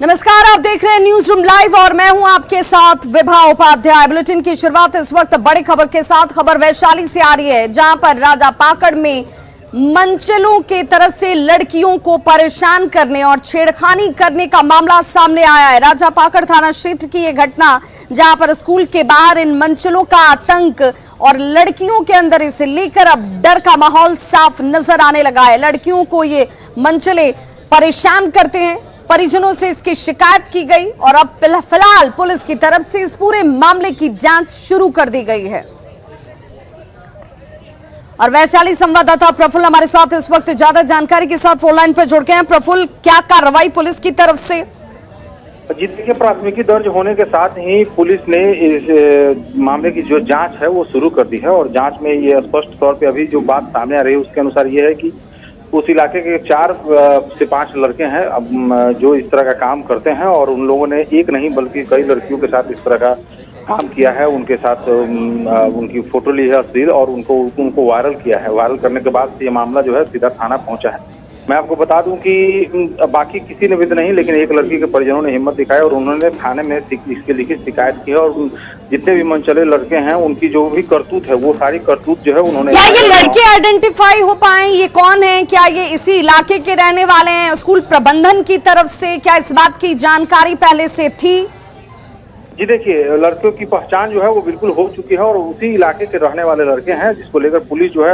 नमस्कार, आप देख रहे हैं न्यूज रूम लाइव और मैं हूं आपके साथ विभा उपाध्याय। बुलेटिन की शुरुआत इस वक्त बड़ी खबर के साथ। खबर वैशाली से आ रही है, जहां पर राजा पाकड़ में मंचलों के तरफ से लड़कियों को परेशान करने और छेड़खानी करने का मामला सामने आया है। राजा पाकड़ थाना क्षेत्र की यह घटना, जहां पर स्कूल के बाहर इन मंचलों का आतंक और लड़कियों के अंदर इसे लेकर अब डर का माहौल साफ नजर आने लगा है। लड़कियों को ये मंचले परेशान करते हैं, परिजनों से इसकी शिकायत की गई और अब फिलहाल पुलिस की तरफ से इस पूरे मामले की जांच शुरू कर दी गई है। और वैशाली संवाददाता प्रफुल्ल हमारे साथ इस वक्त ज्यादा जानकारी के साथ फोन लाइन पर जुड़ गए हैं। प्रफुल्ल, क्या कार्रवाई पुलिस की तरफ से? जी देखिए, प्राथमिकी दर्ज होने के साथ ही पुलिस ने इस मामले की जो जांच है वो शुरू कर दी है। और जांच में ये स्पष्ट तौर पे अभी जो बात सामने आ रही है उसके अनुसार ये है कि उस इलाके के 4 से 5 लड़के हैं अब जो इस तरह का काम करते हैं और उन लोगों ने एक नहीं बल्कि कई लड़कियों के साथ इस तरह का काम किया है। उनके साथ उनकी फोटो ली है अश्लील और उनको वायरल किया है। वायरल करने के बाद ये मामला जो है सीधा थाना पहुंचा है। मैं आपको बता दूं कि बाकी किसी ने भी नहीं, लेकिन एक लड़की के परिजनों ने हिम्मत दिखाई और उन्होंने थाने में इसके लिखित शिकायत की है। और जितने भी मनचले लड़के हैं उनकी जो भी करतूत है वो सारी करतूत जो है उन्होंने। क्या ये लड़के आइडेंटिफाई हो पाए? ये कौन है? क्या ये इसी इलाके के रहने वाले हैं? स्कूल प्रबंधन की तरफ से क्या इस बात की जानकारी पहले से थी? जी देखिए, लड़कियों की पहचान जो है वो बिल्कुल हो चुकी है और उसी इलाके के रहने वाले लड़के हैं, जिसको लेकर पुलिस जो है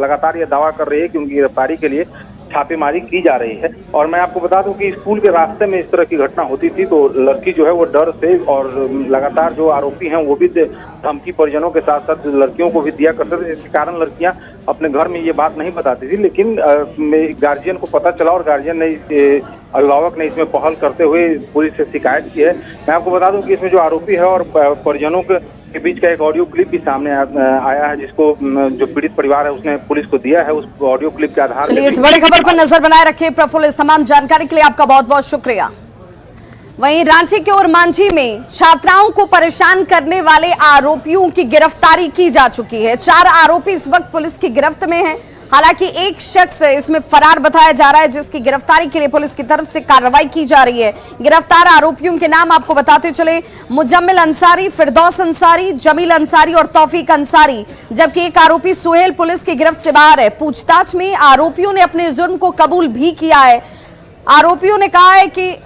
लगातार ये दावा कर रही है कि उनकी गिरफ्तारी के लिए छापेमारी की जा रही है। और मैं आपको बता दूं कि स्कूल के रास्ते में इस तरह की घटना होती थी तो लड़की जो है वो डर से और लगातार जो आरोपी हैं वो भी धमकी परिजनों के साथ साथ लड़कियों को भी दिया करते थे, जिसके कारण लड़कियां अपने घर में ये बात नहीं बताती थी। लेकिन गार्जियन को पता चला और गार्जियन ने अभिभावक ने इसमें पहल करते हुए पुलिस से शिकायत की है। मैं आपको बता दूं कि इसमें जो आरोपी है और परिजनों के बीच का एक ऑडियो क्लिप भी सामने आया है, जिसको जो पीड़ित परिवार है उसने पुलिस को दिया है। उस ऑडियो क्लिप के आधार पर इस बड़ी खबर पर नजर बनाए रखिए। प्रफुल्ल, इस तमाम जानकारी के लिए आपका बहुत बहुत शुक्रिया। वहीं रांची के ओरमांझी में छात्राओं को परेशान करने वाले आरोपियों की गिरफ्तारी की जा चुकी है। 4 आरोपी इस वक्त पुलिस की गिरफ्त में हैं। हालांकि एक शख्स इसमें फरार बताया जा रहा है, जिसकी गिरफ्तारी के लिए पुलिस की तरफ से कार्रवाई की जा रही है। गिरफ्तार आरोपियों के नाम आपको बताते चले, मुजम्मिल अंसारी, फिरदौस अंसारी, जमील अंसारी और तौफीक अंसारी। जबकि एक आरोपी सुहेल पुलिस की गिरफ्त से बाहर है। पूछताछ में आरोपियों ने अपने जुर्म को कबूल भी किया है। आरोपियों ने कहा है कि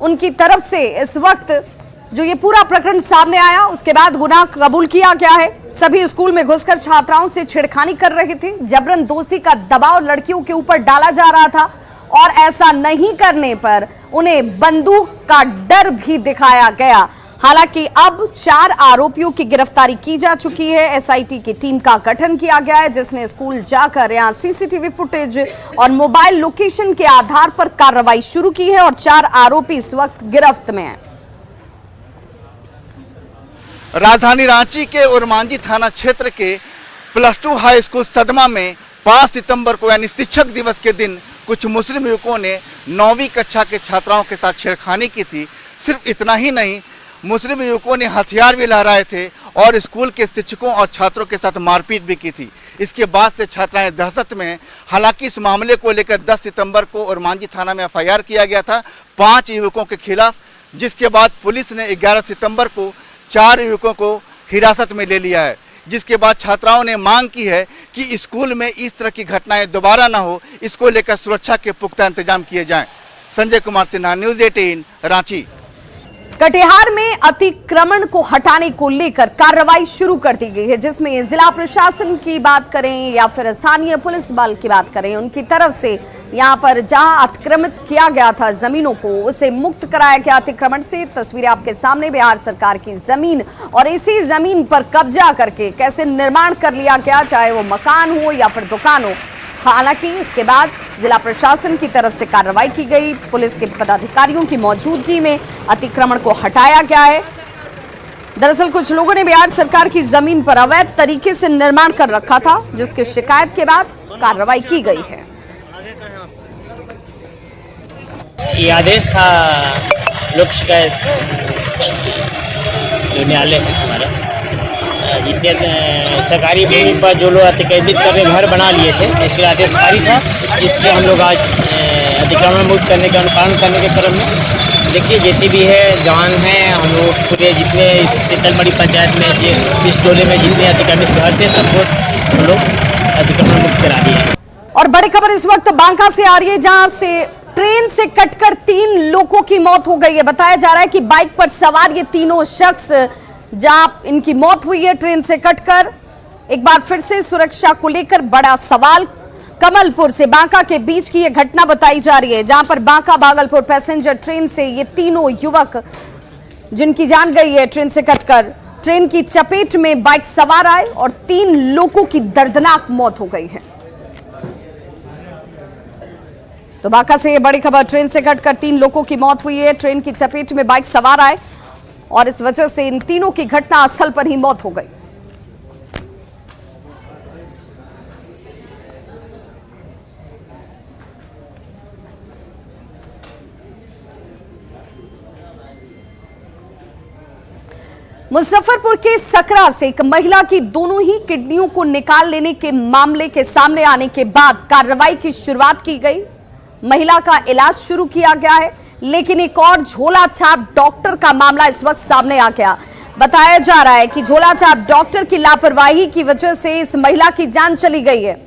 उनकी तरफ से इस वक्त जो ये पूरा प्रकरण सामने आया उसके बाद गुनाह कबूल किया गया है। सभी स्कूल में घुसकर छात्राओं से छेड़खानी कर रहे थे। जबरन दोस्ती का दबाव लड़कियों के ऊपर डाला जा रहा था और ऐसा नहीं करने पर उन्हें बंदूक का डर भी दिखाया गया। हालांकि अब 4 आरोपियों की गिरफ्तारी की जा चुकी है। एसआईटी की टीम का गठन किया गया है, जिसने स्कूल जाकर यहां सीसीटीवी फुटेज और मोबाइल लोकेशन के आधार पर कार्रवाई शुरू की है और 4 आरोपी इस वक्त गिरफ्त में हैं। राजधानी रांची के ओरमांझी थाना क्षेत्र के +2 हाई स्कूल सदमा में 5 सितंबर को यानी शिक्षक दिवस के दिन कुछ मुस्लिम युवकों ने 9वीं कक्षा के छात्राओं के साथ छेड़खानी की थी। सिर्फ इतना ही नहीं, मुस्लिम युवकों ने हथियार भी लहराए थे और स्कूल के शिक्षकों और छात्रों के साथ मारपीट भी की थी। इसके बाद से छात्राएं दहशत में हैं। हालांकि इस मामले को लेकर 10 सितंबर को ओरमांझी थाना में एफआईआर किया गया था 5 युवकों के खिलाफ, जिसके बाद पुलिस ने 11 सितंबर को 4 युवकों को हिरासत में ले लिया है। जिसके बाद छात्राओं ने मांग की है कि स्कूल में इस तरह की घटनाएं दोबारा न हो, इसको लेकर सुरक्षा के पुख्ता इंतजाम किए जाएं। संजय कुमार सिन्हा, न्यूज़ 18 रांची। कटिहार में अतिक्रमण को हटाने को लेकर कार्रवाई शुरू कर दी गई है, जिसमें जिला प्रशासन की बात करें या फिर स्थानीय पुलिस बल की बात करें, उनकी तरफ से यहां पर जहां अतिक्रमित किया गया था जमीनों को, उसे मुक्त कराया गया अतिक्रमण से। तस्वीरें आपके सामने, बिहार सरकार की जमीन और इसी जमीन पर कब्जा करके कैसे निर्माण कर लिया गया, चाहे वो मकान हो या फिर दुकान हो। हालांकि इसके बाद जिला प्रशासन की तरफ से कार्रवाई की गई। पुलिस के पदाधिकारियों की मौजूदगी में अतिक्रमण को हटाया गया है। दरअसल कुछ लोगों ने बिहार सरकार की जमीन पर अवैध तरीके से निर्माण कर रखा था, जिसकी शिकायत के बाद कार्रवाई की गई है। ये आदेश था लोक शिकायत जो न्यायालय है हमारा, जितने सरकारी भूमि पर जो लोग अतिक्रमित करके घर बना लिए थे, इसके आदेश जारी था, इसलिए हम लोग आज अतिक्रमण मुक्त करने का अनुपालन करने के क्रम में देखिए जैसे भी है जवान हैं हम लोग पूरे जितने सीतलमढ़ी पंचायत में इस टोले में जितने अतिक्रमित घर थे सबको हम लोग अतिक्रमण मुक्त करा दिए। और बड़ी खबर इस वक्त बांका से आ रही है, जहां से ट्रेन से कटकर 3 लोगों की मौत हो गई है। बताया जा रहा है कि बाइक पर सवार ये तीनों शख्स, जहां इनकी मौत हुई है ट्रेन से कटकर। एक बार फिर से सुरक्षा को लेकर बड़ा सवाल। कमलपुर से बांका के बीच की यह घटना बताई जा रही है, जहां पर बांका भागलपुर पैसेंजर ट्रेन से ये तीनों युवक जिनकी जान गई है ट्रेन से कटकर, ट्रेन की चपेट में बाइक सवार आए और 3 लोगों की दर्दनाक मौत हो गई है। तो बांका से ये बड़ी खबर, ट्रेन से कटकर 3 लोगों की मौत हुई है, ट्रेन की चपेट में बाइक सवार आए और इस वजह से इन तीनों की घटना स्थल पर ही मौत हो गई। मुजफ्फरपुर के सकरा से एक महिला की दोनों ही किडनियों को निकाल लेने के मामले के सामने आने के बाद कार्रवाई की शुरुआत की गई। महिला का इलाज शुरू किया गया है, लेकिन एक और झोला छाप डॉक्टर का मामला इस वक्त सामने आ गया। बताया जा रहा है कि झोला छाप डॉक्टर की लापरवाही की वजह से इस महिला की जान चली गई है।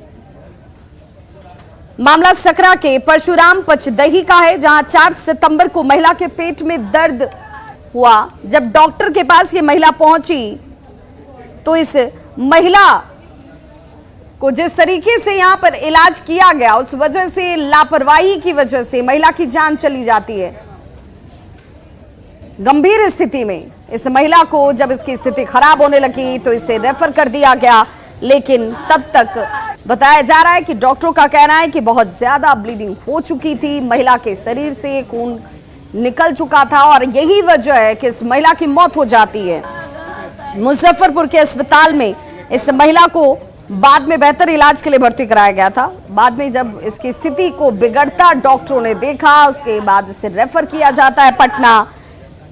मामला सकरा के परशुराम पचदही का है, जहां 4 सितंबर को महिला के पेट में दर्द हुआ। जब डॉक्टर के पास ये महिला पहुंची तो इस महिला को जिस तरीके से यहां पर इलाज किया गया, उस वजह से लापरवाही की वजह से महिला की जान चली जाती है। गंभीर स्थिति में इस महिला को जब इसकी स्थिति खराब होने लगी तो इसे रेफर कर दिया गया, लेकिन तब तक बताया जा रहा है कि डॉक्टरों का कहना है कि बहुत ज्यादा ब्लीडिंग हो चुकी थी, महिला के शरीर से खून निकल चुका था और यही वजह है कि इस महिला की मौत हो जाती है। मुजफ्फरपुर के अस्पताल में इस महिला को बाद में बेहतर इलाज के लिए भर्ती कराया गया था। बाद में जब इसकी स्थिति को बिगड़ता डॉक्टरों ने देखा, उसके बाद इसे रेफर किया जाता है पटना।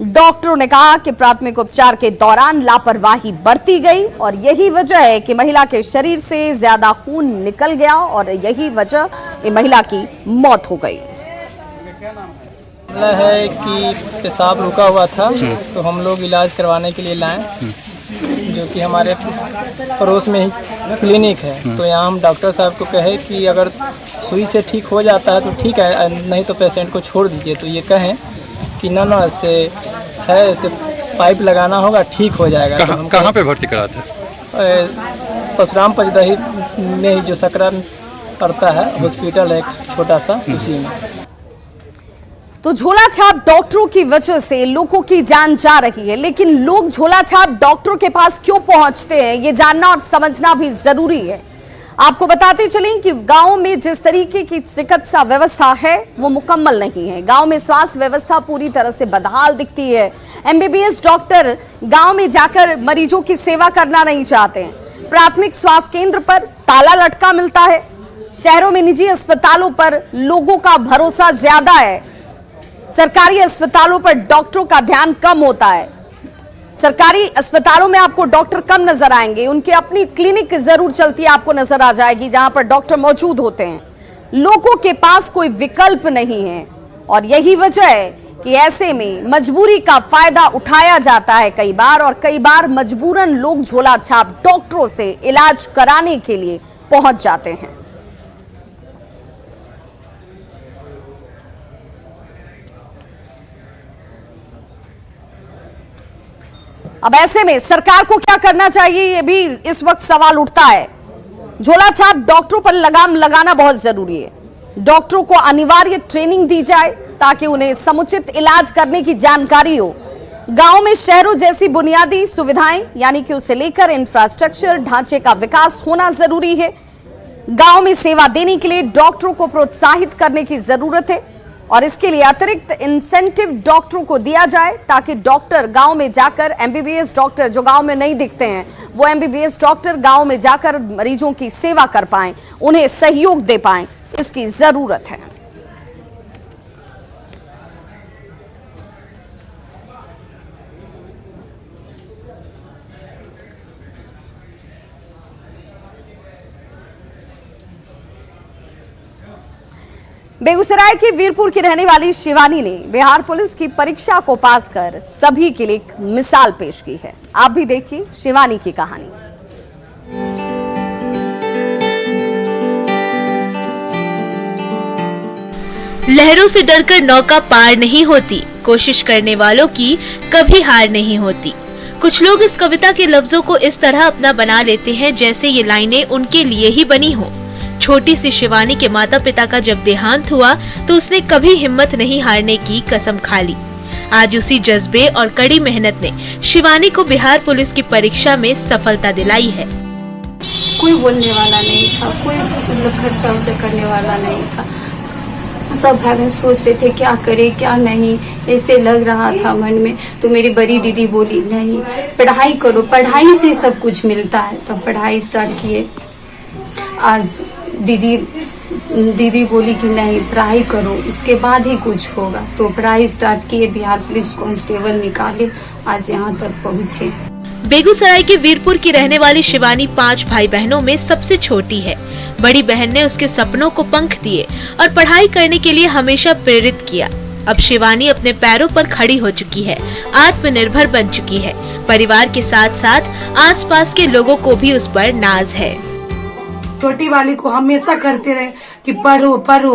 डॉक्टरों ने कहा कि प्राथमिक उपचार के दौरान लापरवाही बरती गई और यही वजह है कि महिला के शरीर से ज्यादा खून निकल गया और यही वजह कि महिला की मौत हो गई। मामला है कि पेशाब रुका हुआ था, तो हम लोग इलाज करवाने के लिए लाए, जो कि हमारे पड़ोस में ही क्लिनिक है। तो यहाँ हम डॉक्टर साहब को कहे कि अगर सुई से ठीक हो जाता है तो ठीक है, नहीं तो पेशेंट को छोड़ दीजिए। तो ये कहें कि ना इससे है, इसे पाइप लगाना होगा, ठीक हो जाएगा। कहाँ पे भर्ती करा था? परशुराम पचदही में जो सकरा पड़ता है हॉस्पिटल है एक छोटा सा, उसी में। तो झोला छाप डॉक्टरों की वजह से लोगों की जान जा रही है, लेकिन लोग झोला छाप डॉक्टरों के पास क्यों पहुंचते हैं, ये जानना और समझना भी जरूरी है। आपको बताते चलें कि गांव में जिस तरीके की चिकित्सा व्यवस्था है वो मुकम्मल नहीं है। गांव में स्वास्थ्य व्यवस्था पूरी तरह से बदहाल दिखती है। एमबीबीएस डॉक्टर गांव में जाकर मरीजों की सेवा करना नहीं चाहते हैं। प्राथमिक स्वास्थ्य केंद्र पर ताला लटका मिलता है। शहरों में निजी अस्पतालों पर लोगों का भरोसा ज्यादा है। सरकारी अस्पतालों पर डॉक्टरों का ध्यान कम होता है। सरकारी अस्पतालों में आपको डॉक्टर कम नजर आएंगे, उनकी अपनी क्लिनिक जरूर चलती है, आपको नजर आ जाएगी जहां पर डॉक्टर मौजूद होते हैं। लोगों के पास कोई विकल्प नहीं है और यही वजह है कि ऐसे में मजबूरी का फायदा उठाया जाता है कई बार, और कई बार मजबूरन लोग झोला छाप डॉक्टरों से इलाज कराने के लिए पहुंच जाते हैं। अब ऐसे में सरकार को क्या करना चाहिए, ये भी इस वक्त सवाल उठता है। झोला छाप डॉक्टरों पर लगाम लगाना बहुत जरूरी है। डॉक्टरों को अनिवार्य ट्रेनिंग दी जाए ताकि उन्हें समुचित इलाज करने की जानकारी हो। गांव में शहरों जैसी बुनियादी सुविधाएं यानी कि उसे लेकर इंफ्रास्ट्रक्चर ढांचे का विकास होना जरूरी है। गांव में सेवा देने के लिए डॉक्टरों को प्रोत्साहित करने की जरूरत है और इसके लिए अतिरिक्त इंसेंटिव डॉक्टरों को दिया जाए ताकि डॉक्टर गांव में जाकर, एमबीबीएस डॉक्टर जो गांव में नहीं दिखते हैं, वो एमबीबीएस डॉक्टर गांव में जाकर मरीजों की सेवा कर पाएं, उन्हें सहयोग दे पाएं, इसकी जरूरत है। बेगूसराय के वीरपुर की रहने वाली शिवानी ने बिहार पुलिस की परीक्षा को पास कर सभी के लिए एक मिसाल पेश की है। आप भी देखिए शिवानी की कहानी। लहरों से डरकर नौका पार नहीं होती, कोशिश करने वालों की कभी हार नहीं होती। कुछ लोग इस कविता के लफ्जों को इस तरह अपना बना लेते हैं जैसे ये लाइनें उनके लिए ही बनी हो। छोटी सी शिवानी के माता पिता का जब देहांत हुआ तो उसने कभी हिम्मत नहीं हारने की कसम खा ली। आज उसी जज्बे और कड़ी मेहनत ने शिवानी को बिहार पुलिस की परीक्षा में सफलता दिलाई है। कोई बोलने वाला नहीं था, कोई खर्चा वर्चा करने वाला नहीं था। सब भाई बहन सोच रहे थे क्या करे क्या नहीं, ऐसे लग रहा था मन में। तो मेरी बड़ी दीदी बोली नहीं पढ़ाई करो, पढ़ाई से सब कुछ मिलता है। तो पढ़ाई स्टार्ट किए। आज दीदी बोली कि नहीं पढ़ाई करो, इसके बाद ही कुछ होगा। तो पढ़ाई स्टार्ट किए, बिहार पुलिस कांस्टेबल निकाले, आज यहाँ तक पहुँचे। बेगूसराय के वीरपुर की रहने वाली शिवानी 5 भाई बहनों में सबसे छोटी है। बड़ी बहन ने उसके सपनों को पंख दिए और पढ़ाई करने के लिए हमेशा प्रेरित किया। अब शिवानी अपने पैरों पर खड़ी हो चुकी है, आत्मनिर्भर बन चुकी है। परिवार के साथ साथ आसपास के लोगों को भी उस पर नाज है। छोटी वाली को हमेशा करते रहे कि पढ़ो पढ़ो,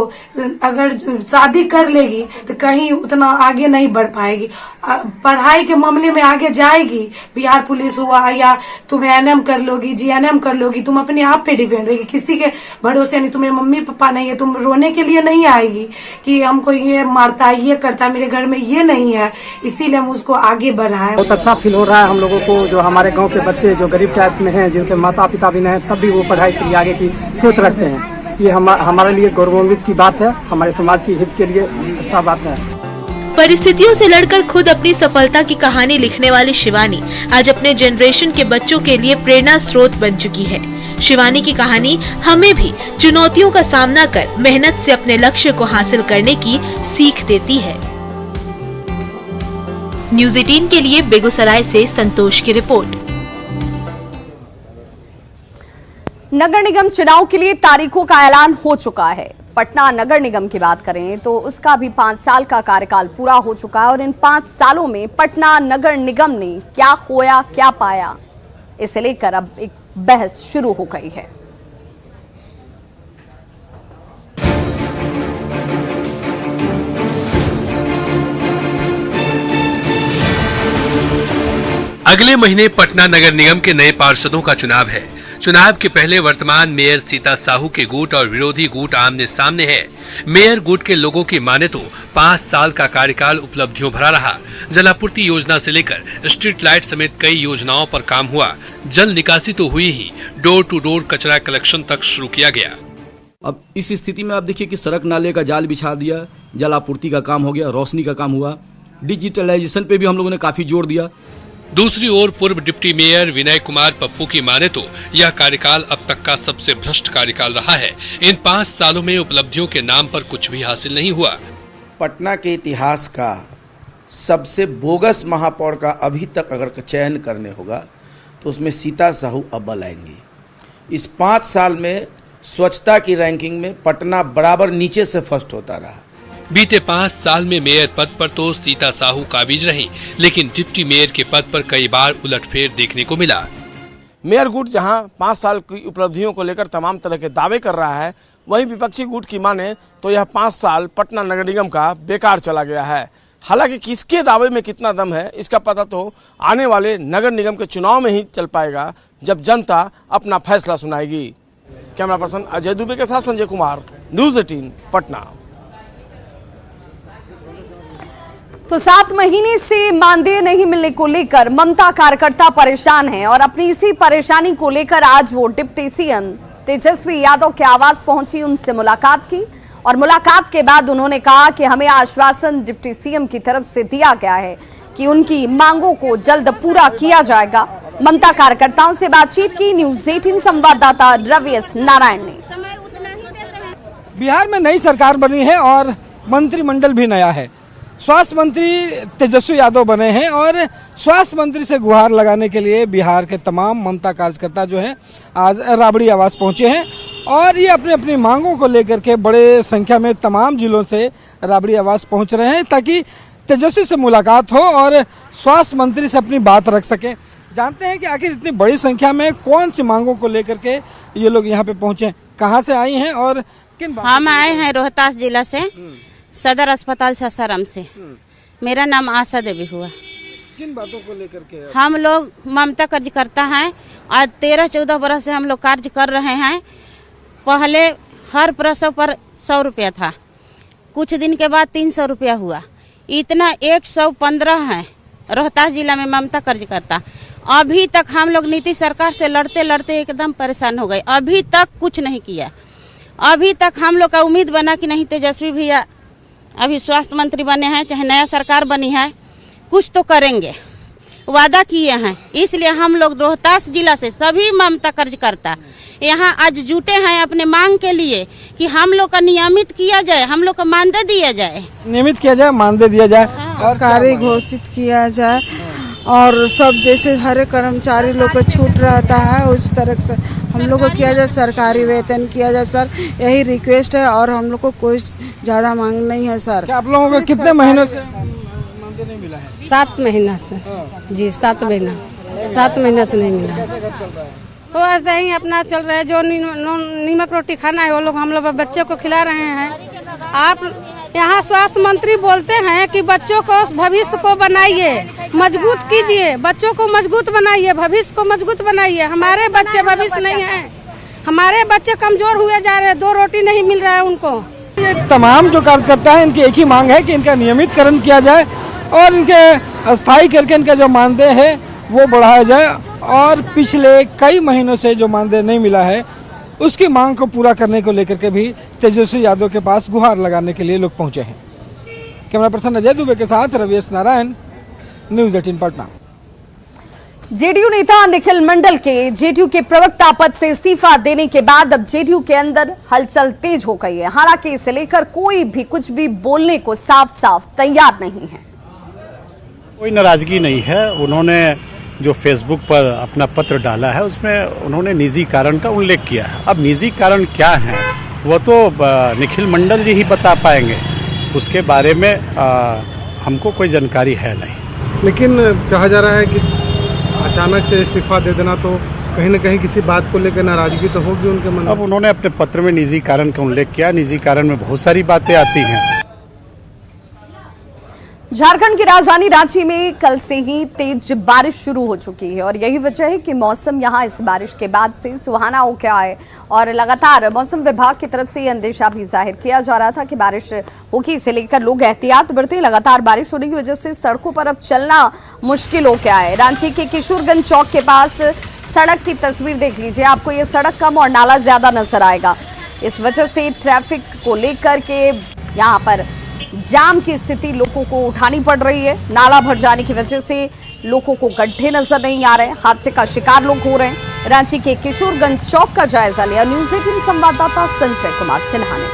अगर शादी कर लेगी तो कहीं उतना आगे नहीं बढ़ पाएगी। पढ़ाई के मामले में आगे जाएगी, बिहार पुलिस हुआ या तुम एएनएम कर लोगी, जीएनएम कर लोगी, तुम अपने आप पे डिपेंड रहेगी, किसी के भरोसे नहीं। तुम्हें मम्मी पापा नहीं है, तुम रोने के लिए नहीं आएगी कि हमको ये मारता है ये करता है, मेरे घर में ये नहीं है, इसीलिए हम उसको आगे बढ़ाए। बहुत अच्छा फील हो रहा है हम लोगों को, जो हमारे गाँव के बच्चे जो गरीब टाइप में हैं, जिनके माता पिता भी नहीं, तब भी वो पढ़ाई के लिए आगे की सोच रखते हैं। ये हमारे लिए गौरवान्वित की बात है, हमारे समाज की हित के लिए अच्छा बात है। परिस्थितियों से लड़कर खुद अपनी सफलता की कहानी लिखने वाली शिवानी आज अपने जनरेशन के बच्चों के लिए प्रेरणा स्रोत बन चुकी है। शिवानी की कहानी हमें भी चुनौतियों का सामना कर मेहनत से अपने लक्ष्य को हासिल करने की सीख देती है। न्यूज़ 18 के लिए बेगूसराय से संतोष की रिपोर्ट। नगर निगम चुनाव के लिए तारीखों का ऐलान हो चुका है। पटना नगर निगम की बात करें तो उसका भी 5 साल का कार्यकाल पूरा हो चुका है और इन 5 सालों में पटना नगर निगम ने क्या खोया क्या पाया, इसे लेकर अब एक बहस शुरू हो गई है। अगले महीने पटना नगर निगम के नए पार्षदों का चुनाव है। चुनाव के पहले वर्तमान मेयर सीता साहू के गुट और विरोधी गुट आमने सामने है। मेयर गुट के लोगों की माने तो 5 साल का कार्यकाल उपलब्धियों भरा रहा। जलापूर्ति योजना से लेकर स्ट्रीट लाइट समेत कई योजनाओं पर काम हुआ। जल निकासी तो हुई ही, डोर टू डोर कचरा कलेक्शन तक शुरू किया गया। अब इस स्थिति में आप देखिए कि सड़क नाले का जाल बिछा दिया, जलापूर्ति का काम हो गया, रोशनी का काम हुआ, डिजिटलाइजेशन पे भी हम लोगों ने काफी जोर दिया। दूसरी ओर पूर्व डिप्टी मेयर विनय कुमार पप्पू की माने तो यह कार्यकाल अब तक का सबसे भ्रष्ट कार्यकाल रहा है। इन 5 सालों में उपलब्धियों के नाम पर कुछ भी हासिल नहीं हुआ। पटना के इतिहास का सबसे बोगस महापौर का अभी तक अगर चयन करने होगा तो उसमें सीता साहू अव्वल आएंगी। इस 5 साल में स्वच्छता की रैंकिंग में पटना बराबर नीचे से फर्स्ट होता रहा। बीते 5 साल में मेयर पद पर तो सीता साहू काबिज रहीं, लेकिन डिप्टी मेयर के पद पर कई बार उलटफेर देखने को मिला। मेयर गुट जहां 5 साल की उपलब्धियों को लेकर तमाम तरह के दावे कर रहा है, वहीं विपक्षी गुट की माने तो यह 5 साल पटना नगर निगम का बेकार चला गया है। हालांकि किसके दावे में कितना दम है इसका पता तो आने वाले नगर निगम के चुनाव में ही चल पाएगा, जब जनता अपना फैसला सुनाएगी। कैमरा पर्सन अजय दुबे के साथ संजय कुमार, न्यूज़ 18 पटना। तो 7 महीने से मानदेय नहीं मिलने को लेकर ममता कार्यकर्ता परेशान हैं और अपनी इसी परेशानी को लेकर आज वो डिप्टी सीएम तेजस्वी यादव के आवास पहुंची, उनसे मुलाकात की और मुलाकात के बाद उन्होंने कहा कि हमें आश्वासन डिप्टी सीएम की तरफ से दिया गया है कि उनकी मांगों को जल्द पूरा किया जाएगा। ममता कार्यकर्ताओं से बातचीत की न्यूज़ 18 संवाददाता रवि एस नारायण ने। बिहार में नई सरकार बनी है और मंत्रिमंडल भी नया है। स्वास्थ्य मंत्री तेजस्वी यादव बने हैं और स्वास्थ्य मंत्री से गुहार लगाने के लिए बिहार के तमाम ममता कार्यकर्ता जो हैं आज राबड़ी आवास पहुंचे हैं और ये अपनी अपनी मांगों को लेकर के बड़े संख्या में तमाम जिलों से राबड़ी आवास पहुंच रहे हैं ताकि तेजस्वी से मुलाकात हो और स्वास्थ्य मंत्री से अपनी बात रख सके। जानते हैं कि आखिर इतनी बड़ी संख्या में कौन सी मांगों को लेकर के ये लोग यहाँ पे पहुंचे, कहाँ से आई हैं और किन हम आए हैं रोहतास जिला से, सदर अस्पताल सासाराम से। मेरा नाम आशा देवी हुआ। किन बातों को लेकर के? हम लोग ममता कार्यकर्ता हैं। आज 13-14 बरस से हम लोग कार्य कर रहे हैं। पहले हर प्रसव पर 100 रुपया था, कुछ दिन के बाद 300 रुपया हुआ, इतना 115 है रोहतास जिला में ममता कार्यकर्ता। अभी तक हम लोग नीतीश सरकार से लड़ते लड़ते एकदम परेशान हो गए। अभी तक कुछ नहीं किया। अभी तक हम लोग का उम्मीद बना कि नहीं तेजस्वी भैया अभी स्वास्थ्य मंत्री बने हैं, चाहे नया सरकार बनी है, कुछ तो करेंगे, वादा किए हैं। इसलिए हम लोग रोहतास जिला से सभी ममता कार्यकर्ता यहाँ आज जुटे हैं अपने मांग के लिए कि हम लोग का नियमित किया जाए, हम लोग का मानदेय दिया जाए, नियमित किया जाए, मानदेय दिया जाए और कार्य घोषित किया जाए और सब जैसे हर कर्मचारी लोग को छूट रहता है उस तरह से हम लोग को किया जाए, सरकारी वेतन किया जाए। सर यही रिक्वेस्ट है और हम लोग को कोई ज्यादा मांग नहीं है सर। क्या आप लोगों को कितने महीनों से मानदेय नहीं मिला है? 7 महीना से जी, 7 महीना से नहीं मिला। तो ऐसे ही अपना चल रहा है, जो नीमक रोटी खाना है वो लोग हम लोग बच्चे को खिला रहे हैं। आप यहाँ स्वास्थ्य मंत्री बोलते हैं कि बच्चों को भविष्य को बनाइए, मजबूत कीजिए, बच्चों को मजबूत बनाइए, भविष्य को मजबूत बनाइए। हमारे बच्चे भविष्य नहीं है, हमारे बच्चे कमजोर हुए जा रहे हैं, 2 रोटी नहीं मिल रहा है उनको। ये तमाम जो कार्यकर्ता है इनकी एक ही मांग है कि इनका नियमितकरण किया जाए और इनके स्थायी करके इनका जो मानदेय है वो बढ़ाया जाए और पिछले कई महीनों से जो मानदेय नहीं मिला है उसकी मांग को पूरा करने को लेकर के भी तेजस्वी यादव के पास गुहार लगाने के लिए लोग पहुंचे हैं। कैमरा पर्सन अजय दुबे के साथ रविश नारायण, न्यूज़ 18 पटना। जेडीयू नेता निखिल मंडल के जेडीयू के प्रवक्ता पद से इस्तीफा देने के बाद अब जेडीयू के अंदर हलचल तेज हो गई है। हालांकि इसे लेकर कोई भी कुछ भी बोलने को साफ साफ तैयार नहीं है। कोई नाराजगी नहीं है। उन्होंने जो फेसबुक पर अपना पत्र डाला है उसमें उन्होंने निजी कारण का उल्लेख किया है। अब निजी कारण क्या है वो तो निखिल मंडल जी ही बता पाएंगे, उसके बारे में हमको कोई जानकारी है नहीं। लेकिन कहा जा रहा है कि अचानक से इस्तीफा दे देना तो कहीं न कहीं किसी बात को लेकर नाराजगी तो होगी उनके मन में। अब उन्होंने अपने पत्र में निजी कारण का उल्लेख किया। निजी कारण में बहुत सारी बातें आती हैं। झारखंड की राजधानी रांची में कल से ही तेज बारिश शुरू हो चुकी है और यही वजह है कि मौसम यहां इस बारिश के बाद से सुहाना हो गया है और लगातार मौसम विभाग की तरफ से यह अंदेशा भी जाहिर किया जा रहा था कि बारिश होगी। इसे लेकर लोग एहतियात बरते। लगातार बारिश होने की वजह से सड़कों पर अब चलना मुश्किल हो गया है। रांची के किशोरगंज चौक के पास सड़क की तस्वीर देख लीजिए, आपको ये सड़क कम और नाला ज्यादा नजर आएगा। इस वजह से ट्रैफिक को लेकर के यहाँ पर जाम की स्थिति लोगों को उठानी पड़ रही है। नाला भर जाने की वजह से लोगों को गड्ढे नजर नहीं आ रहे, हादसे का शिकार लोग हो रहे हैं। रांची के किशोरगंज चौक का जायजा लिया न्यूज़ 18 संवाददाता संजय कुमार सिन्हा ने।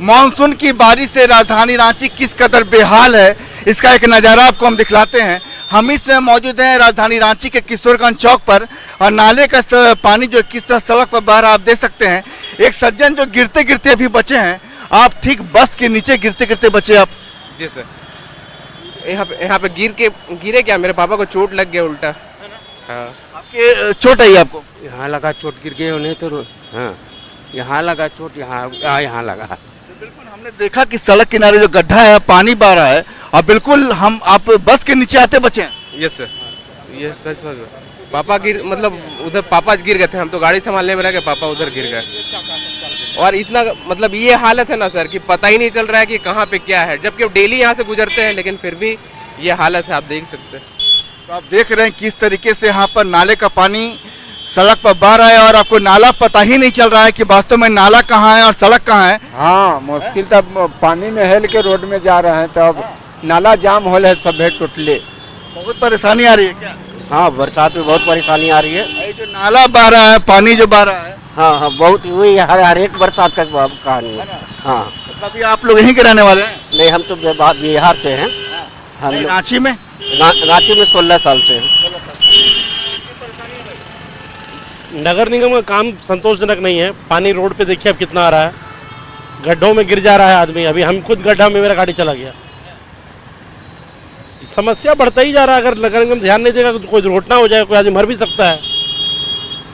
मानसून की बारिश से राजधानी रांची किस कदर बेहाल है, इसका एक नज़ारा आपको हम दिखलाते हैं। हम इस समय मौजूद हैं राजधानी रांची के किशोरगंज चौक पर और नाले का पानी जो किस तरह सड़क पर बह रहा आप देख सकते हैं। एक सज्जन जो गिरते गिरते अभी बचे हैं, आप ठीक बस के नीचे गिरते गिरते बचे आप। जी सर, यहाँ पे गिरे क्या, मेरे पापा को चोट लग गया उल्टा। हाँ। आपके चोट आई आपको? यहाँ लगा चोट, गिर गए उन्हें तो हाँ, यहाँ लगा चोट, यहाँ लगा। बिल्कुल हमने देखा कि सड़क किनारे जो गड्ढा है पानी बह रहा है और बिल्कुल आप बस के नीचे आते बचे हैं। यस सर, ये सच पापा मतलब उधर पापा गिर गए थे, हम तो गाड़ी संभालने में लगे, पापा उधर गिर गए। और इतना मतलब ये हालत है ना सर कि पता ही नहीं चल रहा है कि कहाँ पे क्या है, जबकि डेली यहाँ से गुजरते हैं लेकिन फिर भी ये हालत है, आप देख सकते हैं। तो आप देख रहे हैं किस तरीके से यहाँ पर नाले का पानी सड़क पर बह रहा है और आपको नाला पता ही नहीं चल रहा है कि वास्तव में नाला कहाँ है और सड़क कहाँ है। हाँ, मुश्किल तब पानी में हेल के रोड में जा रहे हैं तो अब नाला जाम हो है, सब है टुटले। बहुत परेशानी आ रही है क्या? हाँ, बरसात में बहुत परेशानी आ रही है। जो नाला बह रहा है, पानी जो बह रहा है, हाँ, बहुत वही हर एक बरसात का कहानी है। हाँ, अभी आप लोग यहीं के रहने वाले हैं? नहीं, हम तो बिहार से हैं। हम रांची में? रांची में 16 साल से हैं। नगर निगम का काम संतोषजनक नहीं है। पानी रोड पे देखिए अब कितना आ रहा है, गड्ढों में गिर जा रहा है आदमी। अभी हम खुद गड्ढा में मेरा गाड़ी चला गया। समस्या बढ़ता ही जा रहा है। अगर नगर निगम ध्यान नहीं देगा तो कोई दुर्घटना हो जाएगा, कोई आदमी मर भी सकता है।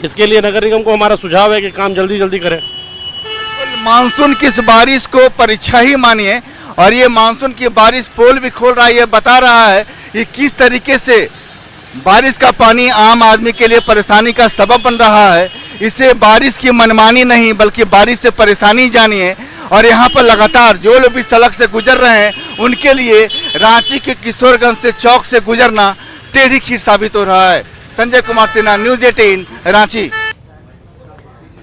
इसके लिए नगर निगम को हमारा सुझाव है कि काम जल्दी जल्दी करें। मानसून की इस बारिश को परीक्षा ही मानिए, और ये मानसून की बारिश पोल भी खोल रहा है। ये बता रहा है कि किस तरीके से बारिश का पानी आम आदमी के लिए परेशानी का सबब बन रहा है। इसे बारिश की मनमानी नहीं बल्कि बारिश से परेशानी जानिए। और यहाँ पर लगातार जो लोग भी सड़क से गुजर रहे हैं उनके लिए रांची के किशोरगंज से चौक से गुजरना टेढ़ी खीर साबित हो रहा है। संजय कुमार सिन्हा, न्यूज़ 18 रांची।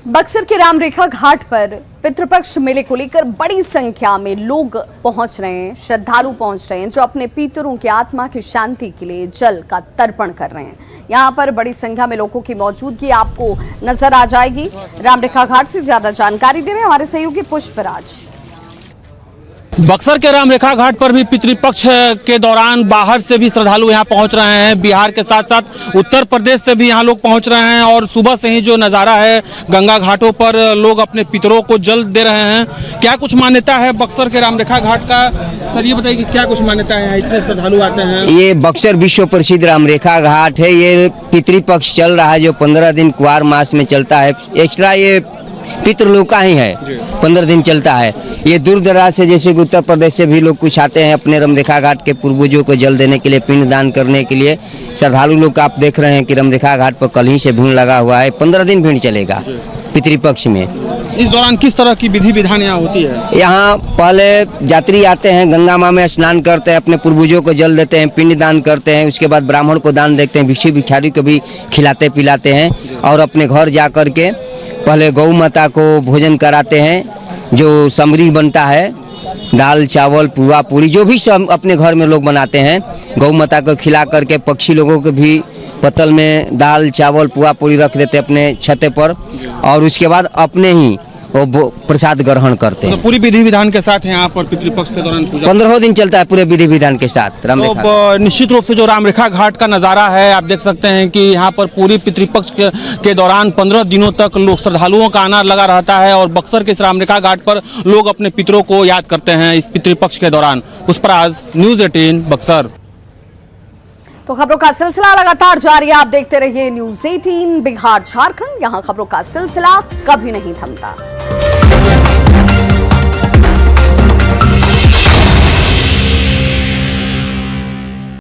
बक्सर के रामरेखा घाट पर पितृपक्ष मेले को लेकर बड़ी संख्या में लोग पहुंच रहे हैं, श्रद्धालु पहुंच रहे हैं जो अपने पितरों की आत्मा की शांति के लिए जल का तर्पण कर रहे हैं। यहां पर बड़ी संख्या में लोगों की मौजूदगी आपको नजर आ जाएगी। रामरेखा घाट से ज्यादा जानकारी दे रहे हैं हमारे सहयोगी पुष्पराज। बक्सर के रामरेखा घाट पर भी पितृपक्ष के दौरान बाहर से भी श्रद्धालु यहाँ पहुँच रहे हैं। बिहार के साथ साथ उत्तर प्रदेश से भी यहाँ लोग पहुँच रहे हैं और सुबह से ही जो नज़ारा है गंगा घाटों पर लोग अपने पितरों को जल दे रहे हैं। क्या कुछ मान्यता है बक्सर के रामरेखा घाट का? सर ये बताइए कि क्या कुछ मान्यता है, इतने श्रद्धालु आते हैं? ये बक्सर विश्व प्रसिद्ध रामरेखा घाट है। ये पितृपक्ष चल रहा है जो 15 दिन कुआर मास में चलता है। एक्स्ट्रा ये पितृलोक का ही है, 15 दिन चलता है। ये दूर दराज से जैसे कि उत्तर प्रदेश से भी लोग कुछ आते हैं अपने रामरेखा घाट के पूर्वजों को जल देने के लिए, पिंड दान करने के लिए। श्रद्धालु लोग आप देख रहे हैं कि रामरेखा घाट पर कल ही से भीड़ लगा हुआ है। 15 दिन भीड़ चलेगा पितृपक्ष में। इस दौरान किस तरह की विधि विधान यहाँ होती है? यहाँ पहले यात्री आते हैं, गंगा माँ में स्नान करते हैं, अपने पूर्वजों को जल देते हैं, पिंड दान करते हैं। उसके बाद ब्राह्मण को दान देखते हैं, भिक्षु भिखारी को भी खिलाते पिलाते हैं और अपने घर जा कर के पहले गौ माता को भोजन कराते हैं जो समरी बनता है, दाल चावल पुआ पूरी जो भी सब अपने घर में लोग बनाते हैं। गौ माता को खिला करके पक्षी लोगों को भी पतल में दाल चावल पुआ पूरी रख देते अपने छते पर और उसके बाद अपने ही वो प्रसाद ग्रहण करते हैं। तो पूरी विधि विधान के साथ यहाँ पर पितृपक्ष के दौरान पूजा 15 दिन चलता है पूरे विधि विधान के साथ। तो निश्चित रूप से जो रामरेखा घाट का नज़ारा है आप देख सकते हैं कि यहाँ पर पूरी पितृपक्ष के दौरान 15 दिनों तक लोग श्रद्धालुओं का आना लगा रहता है और बक्सर के इस रामरेखा घाट पर लोग अपने पितरों को याद करते हैं इस पितृपक्ष के दौरान। पुष्पराज, न्यूज़ 18 बक्सर। तो खबरों का सिलसिला लगातार जारी है, आप देखते रहिए न्यूज़ 18 बिहार झारखंड। यहाँ खबरों का सिलसिला कभी नहीं थमता।